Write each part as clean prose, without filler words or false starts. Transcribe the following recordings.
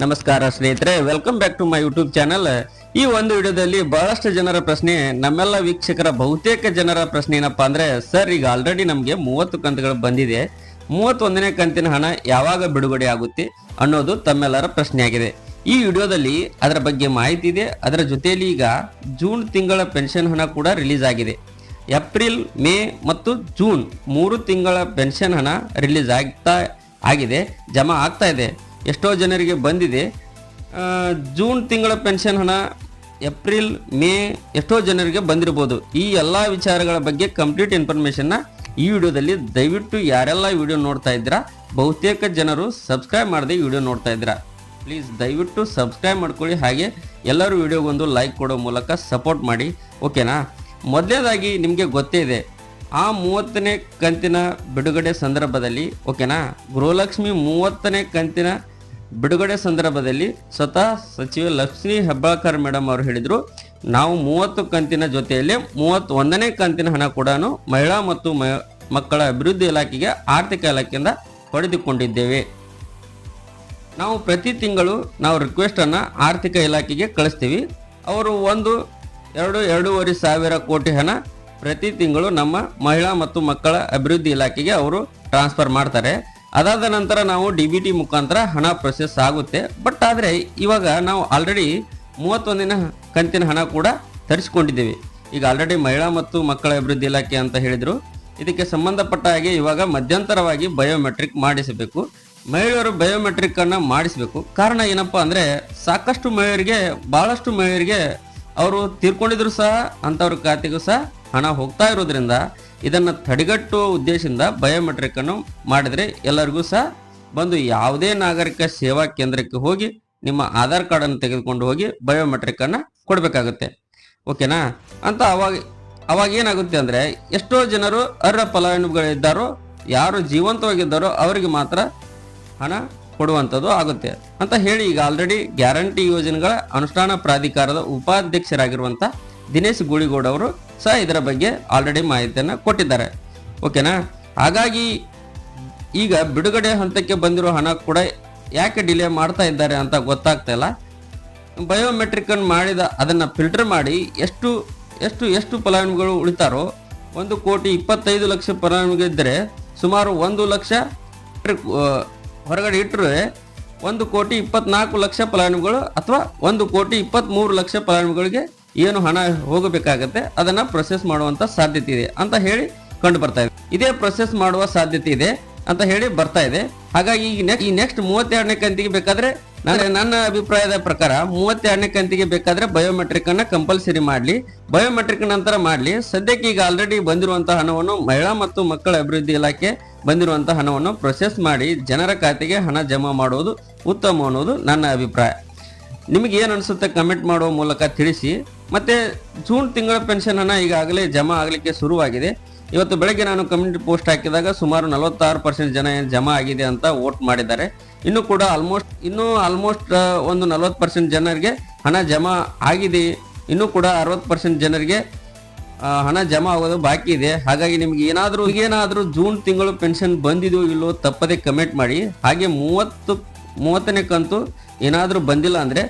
ನಮಸ್ಕಾರ ಸ್ನೇಹಿತರೆ, welcome back to my YouTube channel. ಈ ಒಂದು ವಿಡಿಯೋದಲ್ಲಿ ಬಹಳಷ್ಟು ಜನರ ಪ್ರಶ್ನೆ, ನಮ್ಮೆಲ್ಲ ವೀಕ್ಷಕರ ಬಹುತೇಕ ಜನರ ಪ್ರಶ್ನೆ ಏನಪ್ಪಾ ಅಂದ್ರೆ, ಸರ್ ಈಗ ಆಲ್ರೆಡಿ ನಮಗೆ 30 ಕಂತುಗಳು ಬಂದಿದೆ, 31ನೇ ಕಂತಿನ ಹಣ ಯಾವಾಗ ಬಿಡುಗಡೆ ಆಗುತ್ತೆ ಅನ್ನೋದು ತಮ್ಮೆಲ್ಲರ ಪ್ರಶ್ನೆ ಆಗಿದೆ. ಈ ವಿಡಿಯೋದಲ್ಲಿ ಅದರ ಬಗ್ಗೆ ಮಾಹಿತಿ ಇದೆ. ಅದರ ಜೊತೆಯಲ್ಲಿ ಈಗ ಜೂನ್ ತಿಂಗಳ ಪೆನ್ಷನ್ ಹಣ ಕೂಡ ರಿಲೀಸ್ ಆಗಿದೆ. ಏಪ್ರಿಲ್, ಮೇ ಮತ್ತು ಜೂನ್ 3 ತಿಂಗಳ ಪೆನ್ಷನ್ ಹಣ ರಿಲೀಸ್ ಆಗಿದೆ, ಜಮಾ ಆಗ್ತಾ ಇದೆ. ಎಷ್ಟೋ ಜನರಿಗೆ ಬಂದಿದೆ. ಜೂನ್ ತಿಂಗಳ ಪೆನ್ಷನ್ ಹಣ ಏಪ್ರಿಲ್, ಮೇ ಎಷ್ಟೋ ಜನರಿಗೆ ಬಂದಿರಬಹುದು. ಈ ಎಲ್ಲ ವಿಚಾರಗಳ ಬಗ್ಗೆ ಕಂಪ್ಲೀಟ್ ಇನ್ಫಾರ್ಮೇಷನ್ನ ಈ ವಿಡಿಯೋದಲ್ಲಿ ದಯವಿಟ್ಟು ಯಾರೆಲ್ಲ ವಿಡಿಯೋ ನೋಡ್ತಾ ಇದ್ದೀರಾ, ಬಹುತೇಕ ಜನರು ಸಬ್ಸ್ಕ್ರೈಬ್ ಮಾಡದೆ ವಿಡಿಯೋ ನೋಡ್ತಾ ಇದ್ದೀರಾ, ಪ್ಲೀಸ್ ದಯವಿಟ್ಟು ಸಬ್ಸ್ಕ್ರೈಬ್ ಮಾಡ್ಕೊಳ್ಳಿ. ಹಾಗೆ ಎಲ್ಲರೂ ವಿಡಿಯೋಗೊಂದು ಲೈಕ್ ಕೊಡೋ ಮೂಲಕ ಸಪೋರ್ಟ್ ಮಾಡಿ, ಓಕೆನಾ. ಮೊದಲನೇದಾಗಿ ನಿಮಗೆ ಗೊತ್ತೇ ಇದೆ, ಆ 30ನೇ ಕಂತಿನ ಬಿಡುಗಡೆ ಸಂದರ್ಭದಲ್ಲಿ, ಓಕೆನಾ, ಗೃಹಲಕ್ಷ್ಮಿ 30ನೇ ಕಂತಿನ ಬಿಡುಗಡೆ ಸಂದರ್ಭದಲ್ಲಿ ಸ್ವತಃ ಸಚಿವ ಲಕ್ಷ್ಮೀ ಹೆಬ್ಬಾಳ್ಕರ್ ಮೇಡಮ್ ಅವರು ಹೇಳಿದರು, ನಾವು 30 ಕಂತಿನ ಜೊತೆಯಲ್ಲಿ 31ನೇ ಕಂತಿನ ಹಣ ಕೂಡ ಮಹಿಳಾ ಮತ್ತು ಮಕ್ಕಳ ಅಭಿವೃದ್ಧಿ ಇಲಾಖೆಗೆ ಆರ್ಥಿಕ ಇಲಾಖೆಯಿಂದ ಪಡೆದುಕೊಂಡಿದ್ದೇವೆ. ನಾವು ಪ್ರತಿ ತಿಂಗಳು ನಾವು ರಿಕ್ವೆಸ್ಟನ್ನು ಆರ್ಥಿಕ ಇಲಾಖೆಗೆ ಕಳಿಸ್ತೀವಿ. ಅವರು 2-2.5 ಸಾವಿರ ಕೋಟಿ ಹಣ ಪ್ರತಿ ತಿಂಗಳು ನಮ್ಮ ಮಹಿಳಾ ಮತ್ತು ಮಕ್ಕಳ ಅಭಿವೃದ್ಧಿ ಇಲಾಖೆಗೆ ಅವರು ಟ್ರಾನ್ಸ್ಫರ್ ಮಾಡ್ತಾರೆ. ಅದಾದ ನಂತರ ನಾವು DBT ಮುಖಾಂತರ ಹಣ ಪ್ರೊಸೆಸ್ ಆಗುತ್ತೆ. ಬಟ್ ಆದರೆ ಇವಾಗ ನಾವು ಆಲ್ರೆಡಿ 31ನೇ ಕಂತಿನ ಹಣ ಕೂಡ ತರಿಸ್ಕೊಂಡಿದ್ದೇವೆ. ಈಗ ಆಲ್ರೆಡಿ ಮಹಿಳಾ ಮತ್ತು ಮಕ್ಕಳ ಅಭಿವೃದ್ಧಿ ಇಲಾಖೆ ಅಂತ ಹೇಳಿದರು. ಇದಕ್ಕೆ ಸಂಬಂಧಪಟ್ಟ ಹಾಗೆ ಇವಾಗ ಮಧ್ಯಂತರವಾಗಿ ಬಯೋಮೆಟ್ರಿಕ್ ಮಾಡಿಸಬೇಕು. ಮಹಿಳೆಯರು ಬಯೋಮೆಟ್ರಿಕ್ ಅನ್ನು ಮಾಡಿಸಬೇಕು. ಕಾರಣ ಏನಪ್ಪಾ ಅಂದರೆ, ಸಾಕಷ್ಟು ಮಹಿಳೆಯರಿಗೆ, ಬಹಳಷ್ಟು ಮಹಿಳೆಯರಿಗೆ ಅವರು ತೀರ್ಕೊಂಡಿದ್ರು ಸಹ ಅಂಥವ್ರ ಖಾತೆಗೂ ಸಹ ಹಣ ಹೋಗ್ತಾ ಇರೋದ್ರಿಂದ ಇದನ್ನು ತಡೆಗಟ್ಟುವ ಉದ್ದೇಶದಿಂದ ಬಯೋಮೆಟ್ರಿಕ್ ಅನ್ನು ಮಾಡಿದರೆ ಎಲ್ಲರಿಗೂ ಸಹ ಬಂದು ಯಾವುದೇ ನಾಗರಿಕ ಸೇವಾ ಕೇಂದ್ರಕ್ಕೆ ಹೋಗಿ ನಿಮ್ಮ ಆಧಾರ್ ಕಾರ್ಡನ್ನು ತೆಗೆದುಕೊಂಡು ಹೋಗಿ ಬಯೋಮೆಟ್ರಿಕ್ ಅನ್ನು ಕೊಡಬೇಕಾಗುತ್ತೆ, ಓಕೆನಾ. ಅಂತ ಅವಾಗ ಏನಾಗುತ್ತೆ ಅಂದರೆ, ಎಷ್ಟೋ ಜನರು ಅರ್ಹ ಫಲಾನುಭವಿಗಳಿದ್ದಾರೋ, ಯಾರು ಜೀವಂತವಾಗಿದ್ದಾರೋ ಅವರಿಗೆ ಮಾತ್ರ ಹಣ ಕೊಡುವಂಥದ್ದು ಆಗುತ್ತೆ ಅಂತ ಹೇಳಿ ಈಗ ಆಲ್ರೆಡಿ ಗ್ಯಾರಂಟಿ ಯೋಜನೆಗಳ ಅನುಷ್ಠಾನ ಪ್ರಾಧಿಕಾರದ ಉಪಾಧ್ಯಕ್ಷರಾಗಿರುವಂಥ ದಿನೇಶ್ ಗೂಳಿಗೌಡ ಅವರು ಸಹ ಇದರ ಬಗ್ಗೆ ಆಲ್ರೆಡಿ ಮಾಹಿತಿಯನ್ನು ಕೊಟ್ಟಿದ್ದಾರೆ, ಓಕೆನಾ. ಹಾಗಾಗಿ ಈಗ ಬಿಡುಗಡೆ ಹಂತಕ್ಕೆ ಬಂದಿರೋ ಹಣ ಕೂಡ ಯಾಕೆ ಡಿಲೇ ಮಾಡ್ತಾ ಇದ್ದಾರೆ ಅಂತ ಗೊತ್ತಾಗ್ತಾ ಇಲ್ಲ. ಬಯೋಮೆಟ್ರಿಕ್ ಅನ್ನು ಮಾಡಿದ ಅದನ್ನು ಫಿಲ್ಟರ್ ಮಾಡಿ ಎಷ್ಟು ಫಲಾನುಭವಿಗಳು ಉಳಿತಾರೋ, 1,25,00,000 ಫಲಾನುಭವಿಗಳಿದ್ದರೆ ಸುಮಾರು 1 ಲಕ್ಷ ಹೊರಗಡೆ ಇಟ್ಟರೆ 1,24,00,000 ಫಲಾನುಭವಿಗಳು ಅಥವಾ 1,23,00,000 ಫಲಾನುಭವಿಗಳಿಗೆ ಏನು ಹಣ ಹೋಗಬೇಕಾಗತ್ತೆ ಅದನ್ನು ಪ್ರೊಸೆಸ್ ಮಾಡುವಂಥ ಸಾಧ್ಯತೆ ಇದೆ ಅಂತ ಹೇಳಿ ಕಂಡು ಬರ್ತಾ ಇದೆ. ಇದೇ ಪ್ರೊಸೆಸ್ ಮಾಡುವ ಸಾಧ್ಯತೆ ಇದೆ ಅಂತ ಹೇಳಿ ಬರ್ತಾ ಇದೆ. ಹಾಗಾಗಿ ಈ ನೆಕ್ಸ್ಟ್ 32ನೇ ಕಂತಿಗೆ ಬೇಕಾದ್ರೆ ನನ್ನ ಅಭಿಪ್ರಾಯದ ಪ್ರಕಾರ 32ನೇ ಕಂತಿಗೆ ಬೇಕಾದ್ರೆ ಬಯೋಮೆಟ್ರಿಕ್ ಅನ್ನ ಕಂಪಲ್ಸರಿ ಮಾಡಲಿ, ಬಯೋಮೆಟ್ರಿಕ್ ನಂತರ ಮಾಡಲಿ. ಸದ್ಯಕ್ಕೆ ಈಗ ಆಲ್ರೆಡಿ ಬಂದಿರುವಂತಹ ಹಣವನ್ನು ಮಹಿಳಾ ಮತ್ತು ಮಕ್ಕಳ ಅಭಿವೃದ್ಧಿ ಇಲಾಖೆ ಬಂದಿರುವಂತಹ ಹಣವನ್ನು ಪ್ರೊಸೆಸ್ ಮಾಡಿ ಜನರ ಖಾತೆಗೆ ಹಣ ಜಮಾ ಮಾಡುವುದು ಉತ್ತಮ ಅನ್ನೋದು ನನ್ನ ಅಭಿಪ್ರಾಯ. ನಿಮಗೆ ಏನು ಅನಿಸುತ್ತೆ ಕಮೆಂಟ್ ಮಾಡುವ ಮೂಲಕ ತಿಳಿಸಿ. ಮತ್ತೆ ಜೂನ್ ತಿಂಗಳ ಪೆನ್ಷನ್ ಹಣ ಈಗಾಗಲೇ ಜಮಾ ಆಗಲಿಕ್ಕೆ ಶುರುವಾಗಿದೆ. ಇವತ್ತು ಬೆಳಗ್ಗೆ ನಾನು ಕಮ್ಯುನಿಟಿ ಪೋಸ್ಟ್ ಹಾಕಿದಾಗ ಸುಮಾರು 46% ಜನ ಜಮಾ ಆಗಿದೆ ಅಂತ ವೋಟ್ ಮಾಡಿದ್ದಾರೆ. ಇನ್ನೂ ಆಲ್ಮೋಸ್ಟ್ ಒಂದು 40% ಜನರಿಗೆ ಹಣ ಜಮಾ ಆಗಿದೆ. ಇನ್ನೂ ಕೂಡ 60% ಜನರಿಗೆ ಹಣ ಜಮಾ ಆಗೋದು ಬಾಕಿ ಇದೆ. ಹಾಗಾಗಿ ನಿಮ್ಗೆ ಏನಾದರೂ ಜೂನ್ ತಿಂಗಳು ಪೆನ್ಷನ್ ಬಂದಿದೆಯೋ ಇಲ್ಲೋ ತಪ್ಪದೆ ಕಮೆಂಟ್ ಮಾಡಿ. ಹಾಗೆ 30ನೇ ಕಂತು ಏನಾದರೂ ಬಂದಿಲ್ಲ ಅಂದರೆ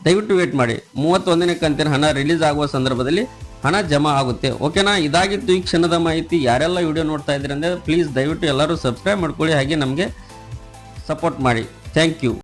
ದಯವಿಟ್ಟು ವೇಟ್ ಮಾಡಿ. 31ನೇ ಕಂತಿನ ಹಣ ರಿಲೀಸ್ ಆಗುವ ಸಂದರ್ಭದಲ್ಲಿ ಹಣ ಜಮಾ ಆಗುತ್ತೆ, ಓಕೆನಾ. ಇದಾಗಿತ್ತು ಈ ಕ್ಷಣದ ಮಾಹಿತಿ. ಯಾರೆಲ್ಲ ವಿಡಿಯೋ ನೋಡ್ತಾ ಇದ್ದೀರಿ ಅಂದರೆ ಪ್ಲೀಸ್ ದಯವಿಟ್ಟು ಎಲ್ಲರೂ ಸಬ್ಸ್ಕ್ರೈಬ್ ಮಾಡ್ಕೊಳ್ಳಿ, ಹಾಗೆ ನಮಗೆ ಸಪೋರ್ಟ್ ಮಾಡಿ. Thank you.